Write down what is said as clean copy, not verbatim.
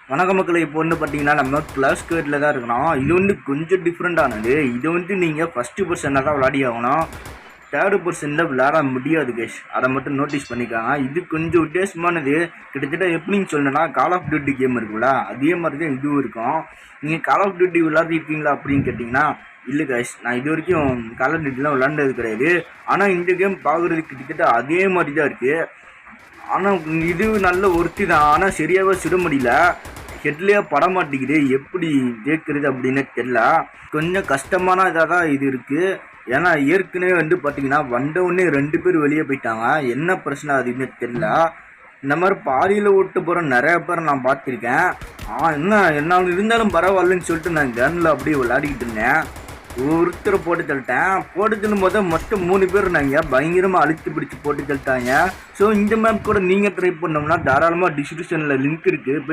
வணக்க மக்களை. இப்போ வந்து பார்த்தீங்கன்னா நம்ம கிளாஸ் ஸ்கேர்டில் தான் இருக்கணும். இது வந்து கொஞ்சம் டிஃப்ரெண்ட்டானது. இது வந்து நீங்கள் ஃபஸ்ட்டு பர்சனில் தான் விளையாடி ஆகணும். தேர்டு பர்சனில் விளையாட முடியாது கேஷ். அதை மட்டும் நோட்டீஸ் பண்ணிக்காங்க. இது கொஞ்சம் வித்தியாசமானது. கிட்டத்தட்ட எப்படின்னு சொல்லணும்னா கால் ஆஃப் டியூட்டி கேம் இருக்குல்ல, அதே மாதிரி தான் இதுவும் இருக்கும். நீங்கள் கால் ஆஃப் டியூட்டி விளையாடிருக்கீங்களா அப்படின்னு கேட்டிங்கன்னா இல்லை கேஷ், நான் இது வரைக்கும் கால் ஆஃப் டியூட்டிலாம் விளையாண்டது கிடையாது. ஆனால் இந்த கேம் பார்க்குறதுக்கு கிட்டத்தட்ட அதே மாதிரி தான் இருக்குது. ஆனால் இது நல்ல ஒருத்தி தான். ஆனால் சரியாகவே சுட முடியல. ஹெட்லேயே பட மாட்டேங்குது. எப்படி ஜெயிக்கிறது அப்படின்னு தெரியல. கொஞ்சம் கஷ்டமான இதாக தான் இது இருக்குது. ஏன்னா ஏற்கனவே வந்து பார்த்தீங்கன்னா வந்தவுடனே 2 பேர் வெளியே போயிட்டாங்க. என்ன பிரச்சனை அதுன்னு தெரியல. இந்த மாதிரி பாதியில் விட்டு போகிற நிறைய பேர் நான் பார்த்துருக்கேன். என்ன இருந்தாலும் பரவாயில்லன்னு சொல்லிட்டு நான் கன்னில் அப்படியே விளையாடிக்கிட்டு இருந்தேன். ஒருத்தரை போட்டு தள்ளிட்டேன். போட்டு தள்ளும் போது மொத்தம் 3 பேர் இருந்தாங்க. பயங்கரமாக அழுத்தி பிடிச்சி போட்டு தள்ளிட்டாங்க. ஸோ இந்த மேப் கூட நீங்கள் ட்ரை பண்ணோம்னா தாராளமாக டிஸ்கிரிப்ஷனில் லிங்க் இருக்குது, போய்